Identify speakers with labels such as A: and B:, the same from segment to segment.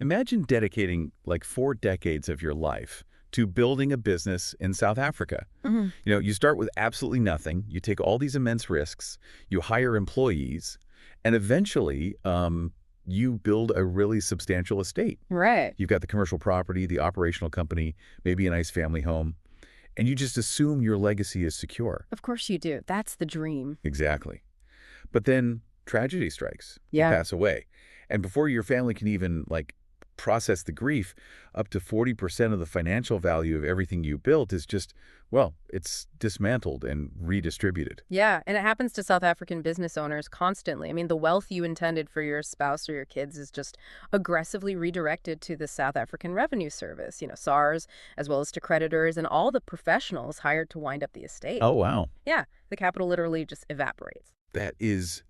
A: Imagine dedicating like 4 decades of your life to building a business in South Africa.
B: Hmm.
A: You start with absolutely nothing. You take all these immense risks. You hire employees, and eventually, you build a really substantial estate.
B: Right.
A: You've got the commercial property, the operational company, maybe a nice family home, and you just assume your legacy is secure.
B: Of course you do. That's the dream.
A: Exactly. But then tragedy strikes. You
B: Yeah.
A: pass away. And before your family can even, like, process the grief, up to 40% of the financial value of everything you built is just, well, it's dismantled and redistributed.
B: Yeah, and it happens to South African business owners constantly. I mean, the wealth you intended for your spouse or your kids is just aggressively redirected to the South African Revenue Service, SARS, as well as to creditors and all the professionals hired to wind up the estate.
A: Oh, wow.
B: Yeah, the capital literally just evaporates.
A: That is,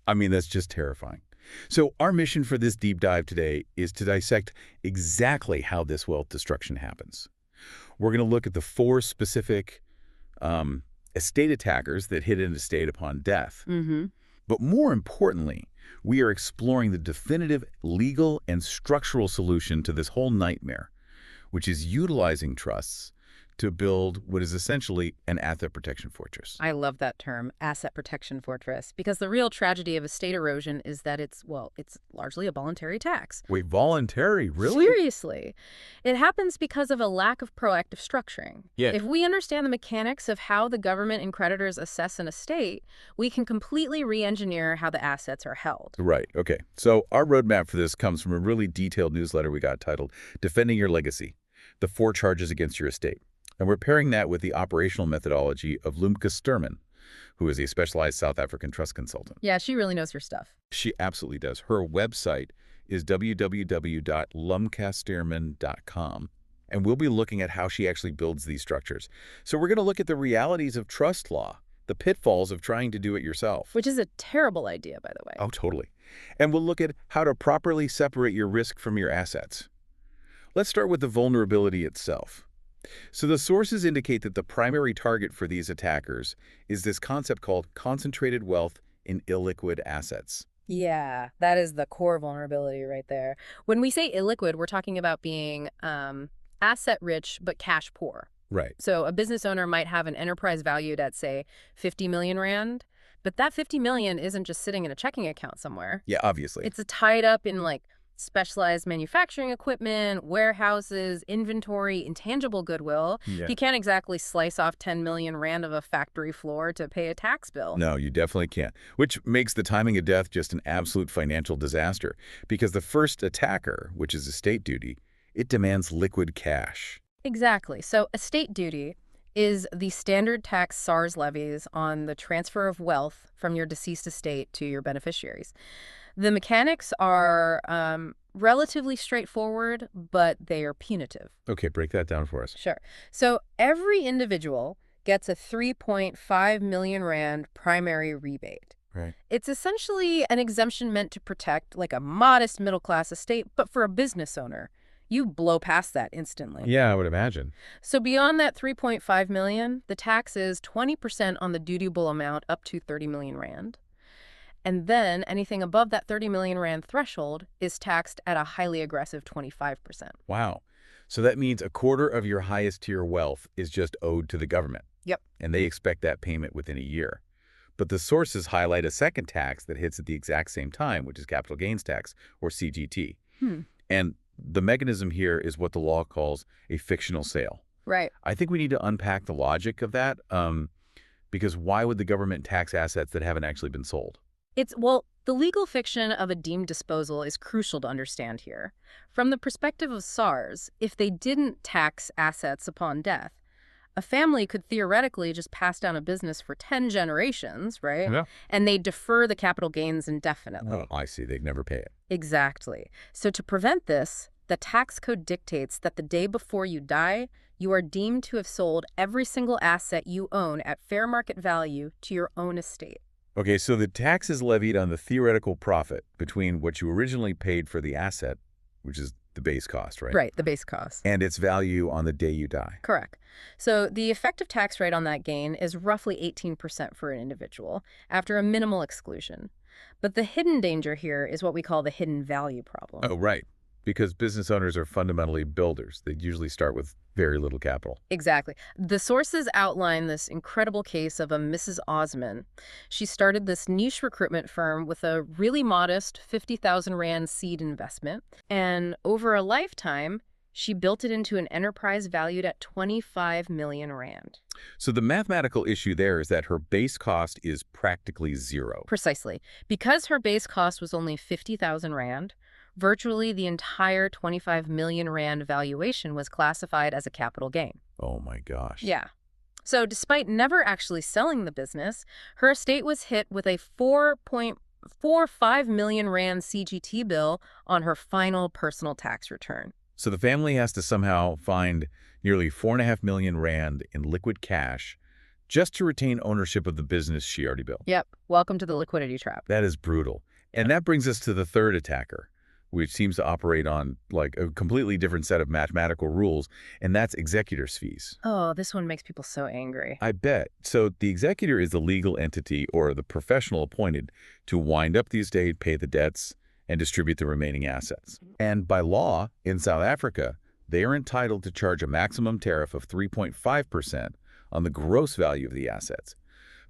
A: I mean, that's just terrifying. So our mission for this deep dive today is to dissect exactly how this wealth destruction happens. We're going to look at the 4 specific estate attackers that hit an estate upon death.
B: Mm-hmm.
A: But more importantly, we are exploring the definitive legal and structural solution to this whole nightmare, which is utilizing trusts to build what is essentially an asset protection fortress.
B: I love that term, asset protection fortress, because the real tragedy of estate erosion is that it's largely a voluntary tax.
A: Wait, voluntary? Really?
B: Seriously. It happens because of a lack of proactive structuring.
A: Yeah.
B: If we understand the mechanics of how the government and creditors assess an estate, we can completely re-engineer how the assets are held.
A: Right. Okay. So our roadmap for this comes from a really detailed newsletter we got titled Defending Your Legacy, the 4 Charges Against Your Estate. And we're pairing that with the operational methodology of Lumka Sturman, who is a specialized South African trust consultant.
B: Yeah, she really knows her stuff.
A: She absolutely does. Her website is www.lumkasturman.com. And we'll be looking at how she actually builds these structures. So we're going to look at the realities of trust law, the pitfalls of trying to do it yourself.
B: Which is a terrible idea, by the way.
A: Oh, totally. And we'll look at how to properly separate your risk from your assets. Let's start with the vulnerability itself. So the sources indicate that the primary target for these attackers is this concept called concentrated wealth in illiquid assets.
B: Yeah, that is the core vulnerability right there. When we say illiquid, we're talking about being asset rich but cash poor.
A: Right.
B: So a business owner might have an enterprise valued at, say, 50 million rand, but that 50 million isn't just sitting in a checking account somewhere.
A: Yeah, obviously.
B: It's tied up in specialized manufacturing equipment, warehouses, inventory, intangible goodwill.
A: Yeah.
B: You can't exactly slice off 10 million rand of a factory floor to pay a tax bill.
A: No, you definitely can't, which makes the timing of death just an absolute financial disaster because the first attacker, which is estate duty, it demands liquid cash.
B: Exactly. So estate duty is the standard tax SARS levies on the transfer of wealth from your deceased estate to your beneficiaries. The mechanics are relatively straightforward, but they are punitive.
A: Okay, break that down for us.
B: Sure. So every individual gets a 3.5 million rand primary rebate.
A: Right.
B: It's essentially an exemption meant to protect a modest middle-class estate, but for a business owner, you blow past that instantly.
A: Yeah, I would imagine.
B: So beyond that 3.5 million, the tax is 20% on the dutiable amount up to 30 million rand. And then anything above that 30 million rand threshold is taxed at a highly aggressive 25%.
A: Wow. So that means a quarter of your highest tier wealth is just owed to the government.
B: Yep.
A: And they expect that payment within a year. But the sources highlight a second tax that hits at the exact same time, which is capital gains tax, or CGT. And the mechanism here is what the law calls a fictional sale.
B: Right.
A: I think we need to unpack the logic of that, because why would the government tax assets that haven't actually been sold?
B: The legal fiction of a deemed disposal is crucial to understand here. From the perspective of SARS, if they didn't tax assets upon death, a family could theoretically just pass down a business for 10 generations, right?
A: Yeah.
B: And they defer the capital gains indefinitely.
A: Oh, I see. They'd never pay it.
B: Exactly. So to prevent this, the tax code dictates that the day before you die, you are deemed to have sold every single asset you own at fair market value to your own estate.
A: Okay, so the tax is levied on the theoretical profit between what you originally paid for the asset, which is the base cost, right?
B: Right, the base cost.
A: And its value on the day you die.
B: Correct. So the effective tax rate on that gain is roughly 18% for an individual after a minimal exclusion. But the hidden danger here is what we call the hidden value problem.
A: Oh, right. because business owners are fundamentally builders. They usually start with very little capital.
B: Exactly. The sources outline this incredible case of a Mrs. Osman. She started this niche recruitment firm with a really modest 50,000 Rand seed investment. And over a lifetime, she built it into an enterprise valued at 25 million Rand.
A: So the mathematical issue there is that her base cost is practically zero.
B: Precisely. Because her base cost was only 50,000 Rand, virtually the entire 25 million Rand valuation was classified as a capital gain.
A: Oh my gosh.
B: Yeah. So despite never actually selling the business, her estate was hit with a 4.45 million Rand CGT bill on her final personal tax return.
A: So the family has to somehow find nearly 4.5 million Rand in liquid cash just to retain ownership of the business she already built.
B: Yep. Welcome to the liquidity trap.
A: That is brutal. And that brings us to the third attacker, which seems to operate on like a completely different set of mathematical rules, and that's executor's fees.
B: Oh, this one makes people so angry.
A: I bet. So the executor is the legal entity or the professional appointed to wind up the estate, pay the debts, and distribute the remaining assets. And by law, in South Africa, they are entitled to charge a maximum tariff of 3.5% on the gross value of the assets,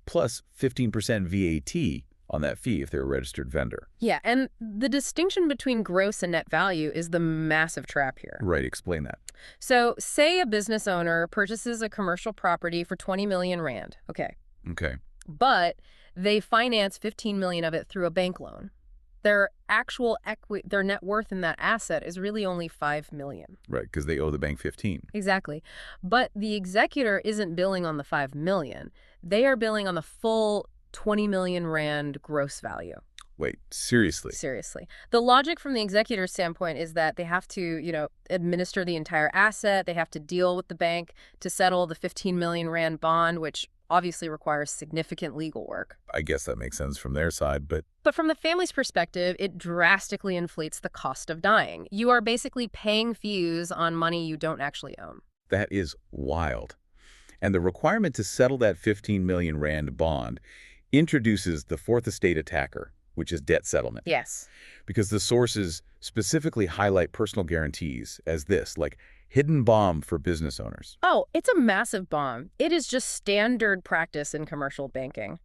A: plus 15% VAT on that fee if they're a registered vendor.
B: Yeah, and the distinction between gross and net value is the massive trap here.
A: Right, explain that.
B: So say a business owner purchases a commercial property for 20 million Rand. Okay.
A: Okay.
B: But they finance 15 million of it through a bank loan. Their actual equity, their net worth in that asset is really only 5 million.
A: Right, because they owe the bank 15.
B: Exactly. But the executor isn't billing on the 5 million. They are billing on the full 20 million Rand gross value.
A: Wait, seriously?
B: Seriously. The logic from the executor's standpoint is that they have to, administer the entire asset. They have to deal with the bank to settle the 15 million Rand bond, which obviously requires significant legal work.
A: I guess that makes sense from their side, but
B: from the family's perspective, it drastically inflates the cost of dying. You are basically paying fees on money you don't actually own.
A: that is wild. And the requirement to settle that 15 million Rand bond introduces the fourth estate attacker, which is debt settlement.
B: Yes.
A: Because the sources specifically highlight personal guarantees as this, like hidden bomb for business owners.
B: Oh, it's a massive bomb. It is just standard practice in commercial banking.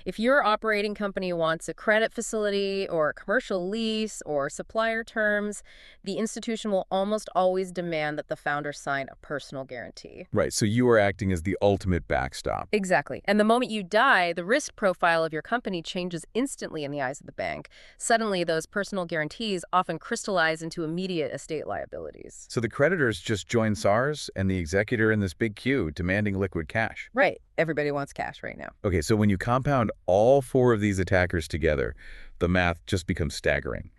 B: If your operating company wants a credit facility or a commercial lease or supplier terms, the institution will almost always demand that the founder sign a personal guarantee.
A: Right, so you are acting as the ultimate backstop.
B: Exactly. And the moment you die, the risk profile of your company changes instantly in the eyes of the bank. Suddenly, those personal guarantees often crystallize into immediate estate liabilities.
A: So the creditors just join SARS and the executor in this big queue demanding liquid cash.
B: Right. Everybody wants cash right now.
A: Okay, so when you compound all four of these attackers together, the math just becomes staggering.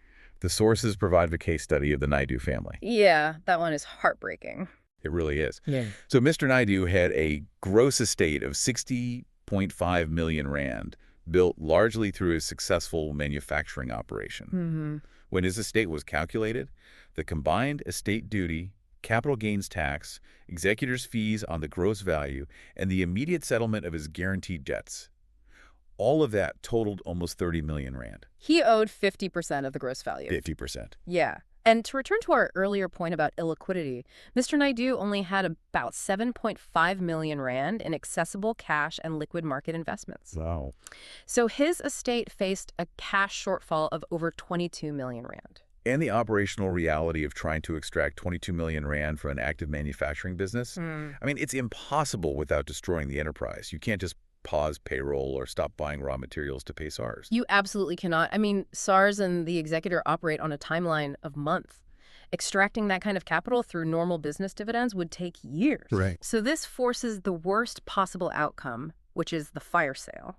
A: The sources provide a case study of the Naidu family.
B: Yeah, that one is heartbreaking.
A: It really is.
B: Yeah.
A: So Mr. Naidu had a gross estate of 60.5 million Rand, built largely through his successful manufacturing operation.
B: Mm-hmm.
A: When his estate was calculated, the combined estate duty, capital gains tax, executor's fees on the gross value, and the immediate settlement of his guaranteed debts, all of that totaled almost 30 million Rand.
B: He owed 50% of the gross value.
A: 50%.
B: Yeah. And to return to our earlier point about illiquidity, Mr. Naidu only had about 7.5 million Rand in accessible cash and liquid market investments.
A: Wow.
B: So his estate faced a cash shortfall of over 22 million Rand.
A: And the operational reality of trying to extract 22 million Rand from an active manufacturing business. I mean, it's impossible without destroying the enterprise. You can't just pause payroll or stop buying raw materials to pay SARS.
B: You absolutely cannot. I mean, SARS and the executor operate on a timeline of months. Extracting that kind of capital through normal business dividends would take years.
A: Right.
B: So this forces the worst possible outcome, which is the fire sale.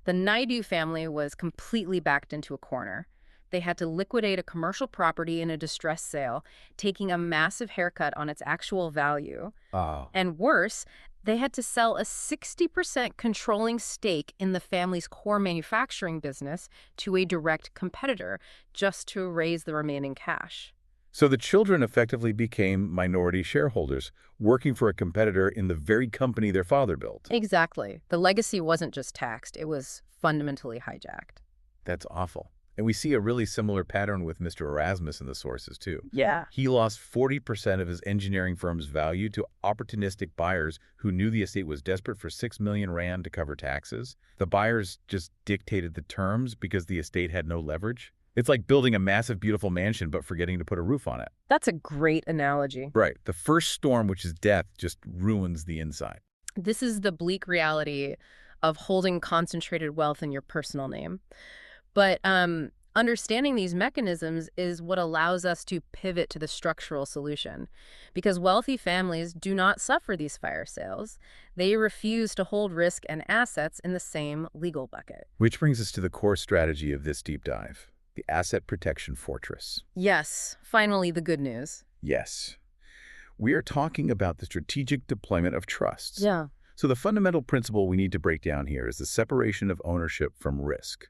B: The Naidu family was completely backed into a corner. They had to liquidate a commercial property in a distressed sale, taking a massive haircut on its actual value.
A: Oh.
B: And worse, they had to sell a 60% controlling stake in the family's core manufacturing business to a direct competitor just to raise the remaining cash.
A: So the children effectively became minority shareholders, working for a competitor in the very company their father built.
B: Exactly. The legacy wasn't just taxed, it was fundamentally hijacked.
A: That's awful. And we see a really similar pattern with Mr. Erasmus in the sources, too.
B: Yeah.
A: He lost 40% of his engineering firm's value to opportunistic buyers who knew the estate was desperate for 6 million rand to cover taxes. The buyers just dictated the terms because the estate had no leverage. It's like building a massive, beautiful mansion but forgetting to put a roof on it.
B: That's a great analogy.
A: Right. The first storm, which is death, just ruins the inside.
B: This is the bleak reality of holding concentrated wealth in your personal name. But understanding these mechanisms is what allows us to pivot to the structural solution. Because wealthy families do not suffer these fire sales. They refuse to hold risk and assets in the same legal bucket.
A: Which brings us to the core strategy of this deep dive, the asset protection fortress.
B: Yes, finally the good news.
A: Yes. We are talking about the strategic deployment of trusts.
B: Yeah.
A: So the fundamental principle we need to break down here is the separation of ownership from risk.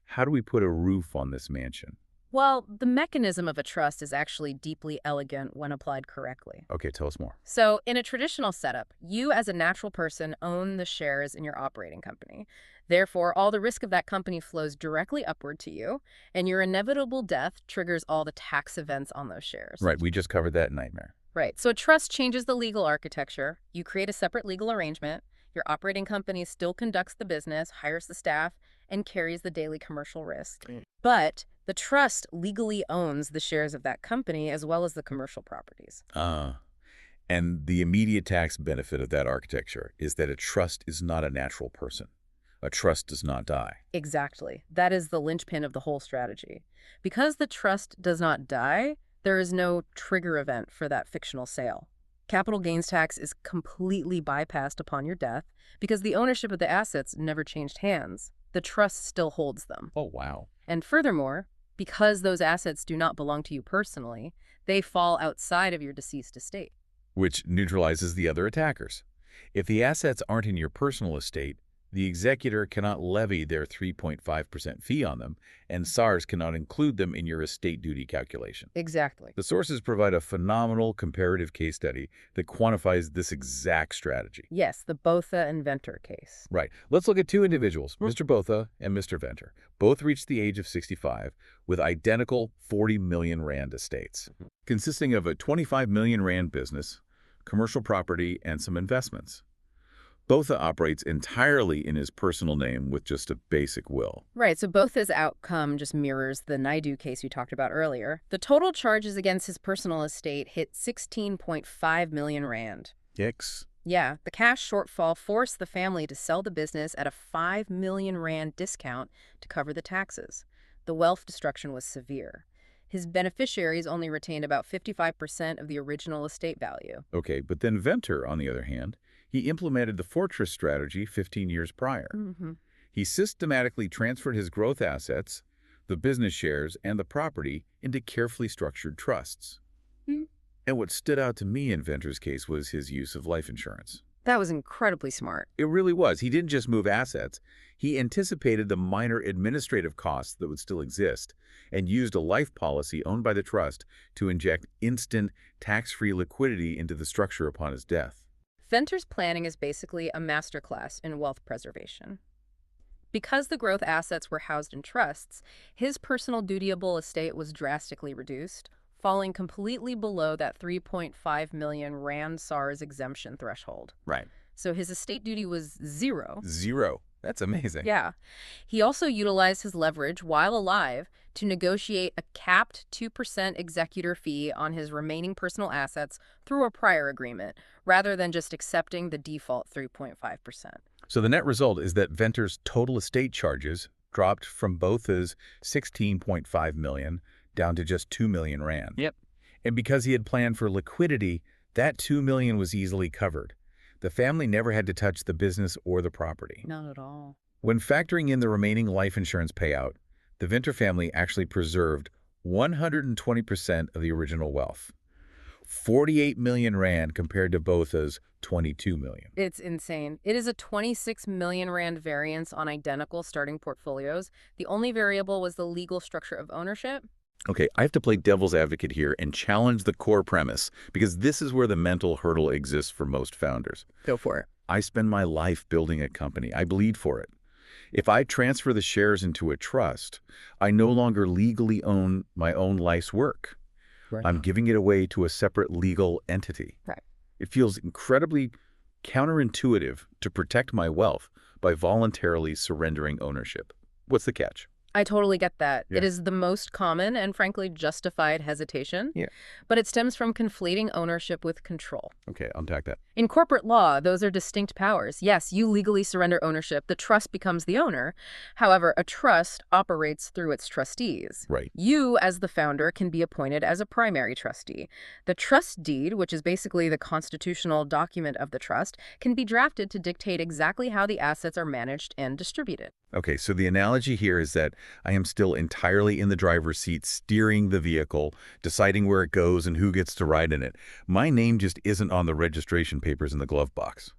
A: How do we put a roof on this mansion?
B: Well, the mechanism of a trust is actually deeply elegant when applied correctly.
A: Okay, tell us more.
B: So in a traditional setup, you as a natural person own the shares in your operating company. Therefore, all the risk of that company flows directly upward to you, and your inevitable death triggers all the tax events on those shares.
A: Right, we just covered that nightmare.
B: Right. So a trust changes the legal architecture. You create a separate legal arrangement. Your operating company still conducts the business, hires the staff, and carries the daily commercial risk. But the trust legally owns the shares of that company as well as the commercial properties.
A: And the immediate tax benefit of that architecture is that a trust is not a natural person. A trust does not die.
B: Exactly. That is the linchpin of the whole strategy. Because the trust does not die, there is no trigger event for that fictional sale. Capital gains tax is completely bypassed upon your death because the ownership of the assets never changed hands. The trust still holds them.
A: Oh, wow.
B: And furthermore, because those assets do not belong to you personally, they fall outside of your deceased estate.
A: Which neutralizes the other attackers. If the assets aren't in your personal estate, the executor cannot levy their 3.5% fee on them, and SARS cannot include them in your estate duty calculation.
B: Exactly.
A: The sources provide a phenomenal comparative case study that quantifies this exact strategy.
B: Yes, the Botha and Venter case.
A: Right. Let's look at two individuals, Mr. Botha and Mr. Venter. Both reached the age of 65 with identical 40 million rand estates, consisting of a 25 million rand business, commercial property, and some investments. Botha operates entirely in his personal name with just a basic will.
B: Right, so Botha's outcome just mirrors the Naidu case we talked about earlier. The total charges against his personal estate hit 16.5 million rand.
A: Yikes.
B: Yeah, the cash shortfall forced the family to sell the business at a 5 million rand discount to cover the taxes. The wealth destruction was severe. His beneficiaries only retained about 55% of the original estate value.
A: Okay, but then Venter, on the other hand, he implemented the fortress strategy 15 years prior. He systematically transferred his growth assets, the business shares, and the property into carefully structured trusts. And what stood out to me in Venter's case was his use of life insurance.
B: That was incredibly smart.
A: It really was. He didn't just move assets. He anticipated the minor administrative costs that would still exist and used a life policy owned by the trust to inject instant, tax-free liquidity into the structure upon his death.
B: Venter's planning is basically a masterclass in wealth preservation. Because the growth assets were housed in trusts, his personal dutiable estate was drastically reduced, falling completely below that 3.5 million rand SARS exemption threshold.
A: Right.
B: So his estate duty was zero.
A: Zero. That's amazing.
B: Yeah. He also utilized his leverage while alive to negotiate a capped 2% executor fee on his remaining personal assets through a prior agreement, rather than just accepting the default 3.5%.
A: So the net result is that Venter's total estate charges dropped from both his 16.5 million down to just 2 million rand.
B: Yep.
A: And because he had planned for liquidity, that 2 million was easily covered. The family never had to touch the business or the property.
B: Not at all.
A: When factoring in the remaining life insurance payout, the Venter family actually preserved 120% of the original wealth. 48 million rand compared to Botha's 22 million.
B: It's insane. It is a 26 million rand variance on identical starting portfolios. The only variable was the legal structure of ownership.
A: Okay, I have to play devil's advocate here and challenge the core premise, because this is where the mental hurdle exists for most founders.
B: Go for it.
A: I spend my life building a company. I bleed for it. If I transfer the shares into a trust, I no longer legally own my own life's work.
B: Right.
A: I'm giving it away to a separate legal entity.
B: Right.
A: It feels incredibly counterintuitive to protect my wealth by voluntarily surrendering ownership. What's the catch?
B: I totally get that.
A: Yeah.
B: It is the most common and frankly justified hesitation,
A: Yeah.
B: but it stems from conflating ownership with control.
A: Okay, unpack that.
B: In corporate law, those are distinct powers. Yes, you legally surrender ownership. The trust becomes the owner. However, a trust operates through its trustees.
A: Right.
B: You, as the founder, can be appointed as a primary trustee. The trust deed, which is basically the constitutional document of the trust, can be drafted to dictate exactly how the assets are managed and distributed.
A: Okay, so the analogy here is that I am still entirely in the driver's seat, steering the vehicle, deciding where it goes and who gets to ride in it. My name just isn't on the registration papers in the glove box.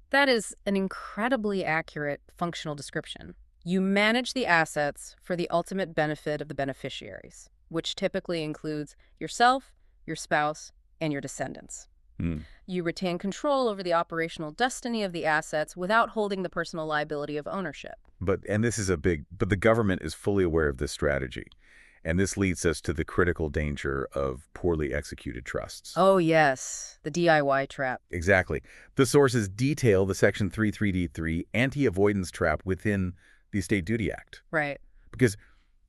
B: That is an incredibly accurate functional description. You manage the assets for the ultimate benefit of the beneficiaries, which typically includes yourself, your spouse, and your descendants.
A: Hmm.
B: You retain control over the operational destiny of the assets without holding the personal liability of ownership.
A: But the government is fully aware of this strategy. And this leads us to the critical danger of poorly executed trusts.
B: Oh, yes, the DIY trap.
A: Exactly. The sources detail the Section 33D3 anti-avoidance trap within the Estate Duty Act.
B: Right.
A: Because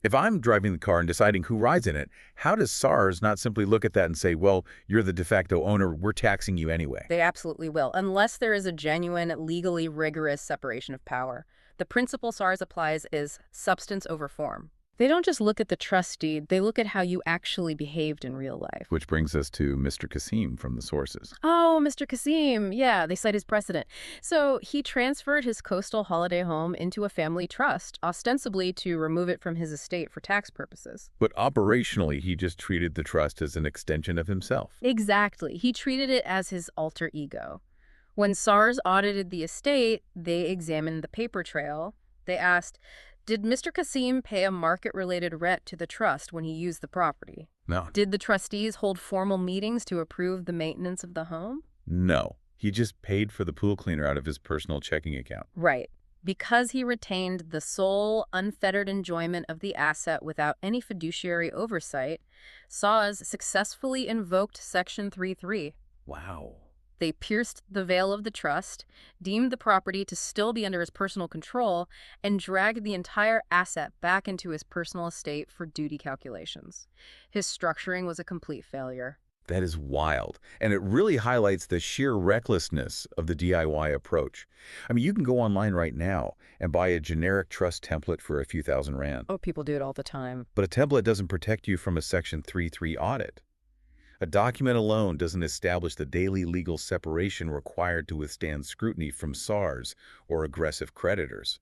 A: if I'm driving the car and deciding who rides in it, how does SARS not simply look at that and say, well, you're the de facto owner, we're taxing you anyway?
B: They absolutely will, unless there is a genuine, legally rigorous separation of power. The principle SARS applies is substance over form. They don't just look at the trust deed, they look at how you actually behaved in real life.
A: Which brings us to Mr. Kasim from the sources.
B: Oh, Mr. Kasim. Yeah, they cite his precedent. So he transferred his coastal holiday home into a family trust, ostensibly to remove it from his estate for tax purposes.
A: But operationally, he just treated the trust as an extension of himself.
B: Exactly. He treated it as his alter ego. When SARS audited the estate, they examined the paper trail. They asked, did Mr. Kasim pay a market-related rent to the trust when he used the property?
A: No.
B: Did the trustees hold formal meetings to approve the maintenance of the home?
A: No. He just paid for the pool cleaner out of his personal checking account.
B: Right. Because he retained the sole, unfettered enjoyment of the asset without any fiduciary oversight, SARS successfully invoked Section 3.3.
A: Wow.
B: They pierced the veil of the trust, deemed the property to still be under his personal control, and dragged the entire asset back into his personal estate for duty calculations. His structuring was a complete failure.
A: That is wild. And it really highlights the sheer recklessness of the DIY approach. I mean, you can go online right now and buy a generic trust template for a few thousand rand.
B: Oh, people do it all the time.
A: But a template doesn't protect you from a Section 3.3 audit. A document alone doesn't establish the daily legal separation required to withstand scrutiny from SARS or aggressive creditors.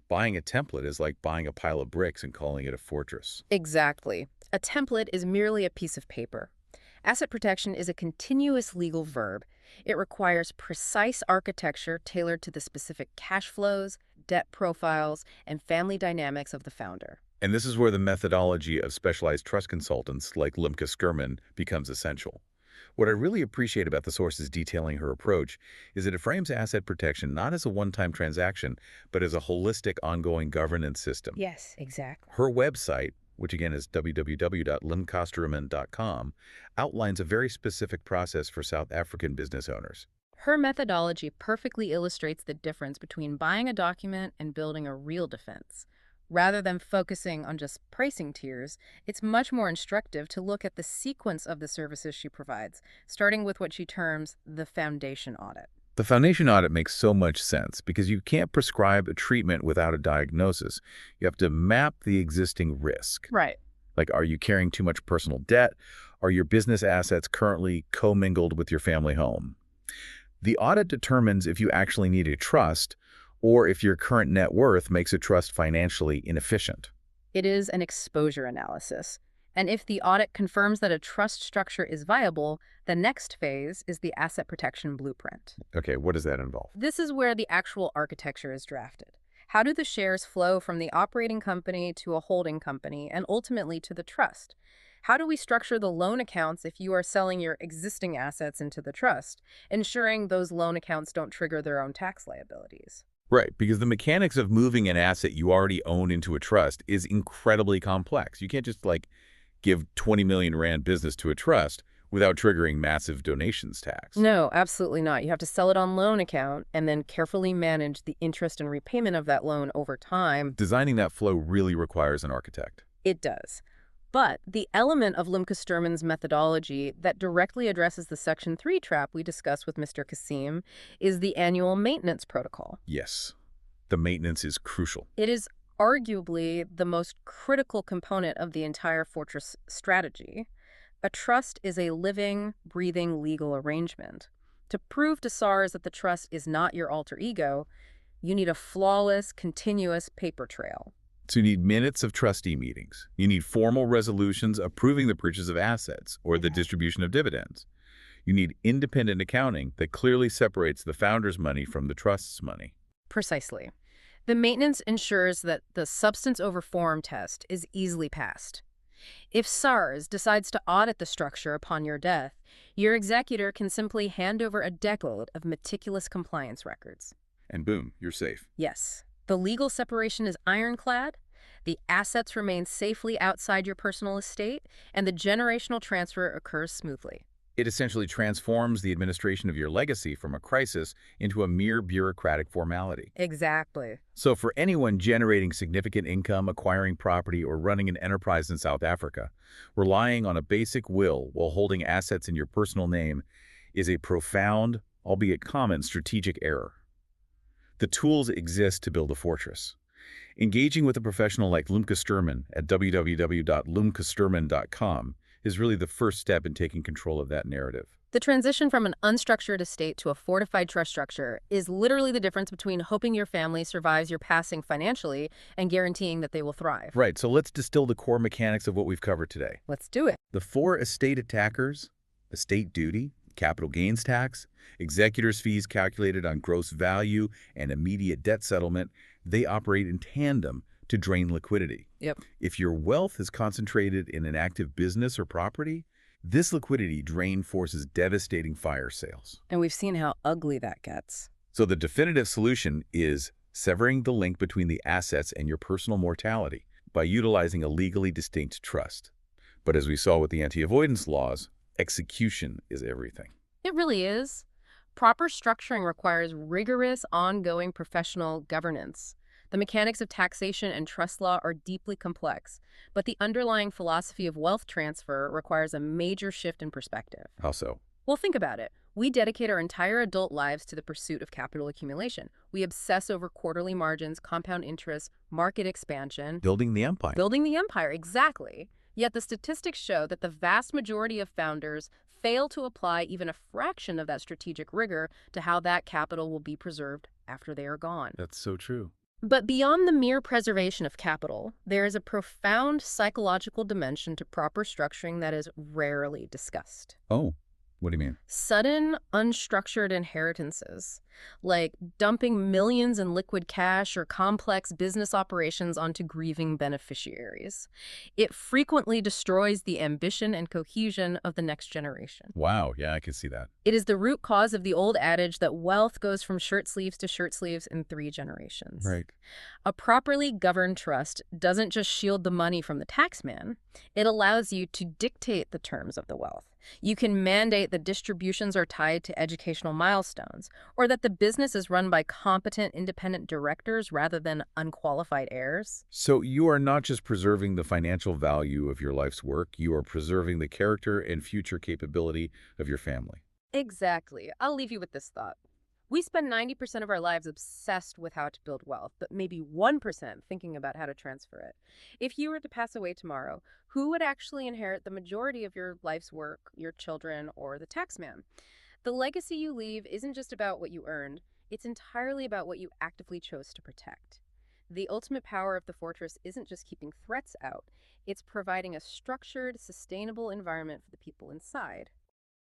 A: Buying a template is like buying a pile of bricks and calling it a fortress.
B: Exactly. A template is merely a piece of paper. Asset protection is a continuous legal verb. It requires precise architecture tailored to the specific cash flows, debt profiles, and family dynamics of the founder.
A: And this is where the methodology of specialized trust consultants like Limke Skirman becomes essential. What I really appreciate about the sources detailing her approach is that it frames asset protection not as a one-time transaction, but as a holistic, ongoing governance system.
B: Yes, exactly.
A: Her website, which again is www.limkasteraman.com, outlines a very specific process for South African business owners.
B: Her methodology perfectly illustrates the difference between buying a document and building a real defense. Rather than focusing on just pricing tiers, it's much more instructive to look at the sequence of the services she provides, starting with what she terms the foundation audit.
A: The foundation audit makes so much sense because you can't prescribe a treatment without a diagnosis. You have to map the existing risk.
B: Right.
A: Like, are you carrying too much personal debt? Are your business assets currently commingled with your family home? The audit determines if you actually need a trust or if your current net worth makes a trust financially inefficient.
B: It is an exposure analysis. And if the audit confirms that a trust structure is viable, the next phase is the asset protection blueprint.
A: Okay, what does that involve?
B: This is where the actual architecture is drafted. How do the shares flow from the operating company to a holding company and ultimately to the trust? How do we structure the loan accounts if you are selling your existing assets into the trust, ensuring those loan accounts don't trigger their own tax liabilities?
A: Right, because the mechanics of moving an asset you already own into a trust is incredibly complex. You can't just, like, give 20 million Rand business to a trust without triggering massive donations tax.
B: No, absolutely not. You have to sell it on loan account and then carefully manage the interest and repayment of that loan over time.
A: Designing that flow really requires an architect.
B: It does. But the element of Limke-Sturman's methodology that directly addresses the Section 3 trap we discussed with Mr. Kasim is the annual maintenance protocol.
A: Yes, the maintenance is crucial.
B: It is arguably the most critical component of the entire Fortress strategy. A trust is a living, breathing legal arrangement. To prove to SARS that the trust is not your alter ego, you need a flawless, continuous paper trail.
A: So you need minutes of trustee meetings. You need formal resolutions approving the purchase of assets or the distribution of dividends. You need independent accounting that clearly separates the founder's money from the trust's money.
B: Precisely. The maintenance ensures that the substance over form test is easily passed. If SARS decides to audit the structure upon your death, your executor can simply hand over a decade of meticulous compliance records.
A: And boom, you're safe.
B: Yes. The legal separation is ironclad, the assets remain safely outside your personal estate, and the generational transfer occurs smoothly.
A: It essentially transforms the administration of your legacy from a crisis into a mere bureaucratic formality.
B: Exactly.
A: So for anyone generating significant income, acquiring property, or running an enterprise in South Africa, relying on a basic will while holding assets in your personal name is a profound, albeit common, strategic error. The tools exist to build a fortress. Engaging with a professional like Limke-Sturman at www.limkesturman.com is really the first step in taking control of that narrative.
B: The transition from an unstructured estate to a fortified trust structure is literally the difference between hoping your family survives your passing financially and guaranteeing that they will thrive.
A: Right, so let's distill the core mechanics of what we've covered today.
B: Let's do it.
A: The four estate attackers: estate duty, capital gains tax, executor's fees calculated on gross value, and immediate debt settlement, they operate in tandem to drain liquidity.
B: Yep.
A: If your wealth is concentrated in an active business or property, this liquidity drain forces devastating fire sales.
B: And we've seen how ugly that gets.
A: So the definitive solution is severing the link between the assets and your personal mortality by utilizing a legally distinct trust. But as we saw with the anti-avoidance laws, execution is everything.
B: It really is. Proper structuring requires rigorous, ongoing professional governance. The mechanics of taxation and trust law are deeply complex, but the underlying philosophy of wealth transfer requires a major shift in perspective.
A: How so?
B: Well, think about it. We dedicate our entire adult lives to the pursuit of capital accumulation. We obsess over quarterly margins, compound interest, market expansion.
A: Building the empire.
B: Building the empire, exactly. Yet the statistics show that the vast majority of founders fail to apply even a fraction of that strategic rigor to how that capital will be preserved after they are gone.
A: That's so true.
B: But beyond the mere preservation of capital, there is a profound psychological dimension to proper structuring that is rarely discussed.
A: Oh, what do you mean?
B: Sudden, unstructured inheritances, like dumping millions in liquid cash or complex business operations onto grieving beneficiaries. It frequently destroys the ambition and cohesion of the next generation.
A: Wow, yeah, I can see that.
B: It is the root cause of the old adage that wealth goes from shirt sleeves to shirt sleeves in 3 generations.
A: Right.
B: A properly governed trust doesn't just shield the money from the taxman, it allows you to dictate the terms of the wealth. You can mandate that distributions are tied to educational milestones, or that the business is run by competent, independent directors rather than unqualified heirs.
A: So you are not just preserving the financial value of your life's work, you are preserving the character and future capability of your family.
B: Exactly. I'll leave you with this thought. We spend 90% of our lives obsessed with how to build wealth, but maybe 1% thinking about how to transfer it. If you were to pass away tomorrow, who would actually inherit the majority of your life's work, your children, or the taxman? The legacy you leave isn't just about what you earned, it's entirely about what you actively chose to protect. The ultimate power of the fortress isn't just keeping threats out, it's providing a structured, sustainable environment for the people inside.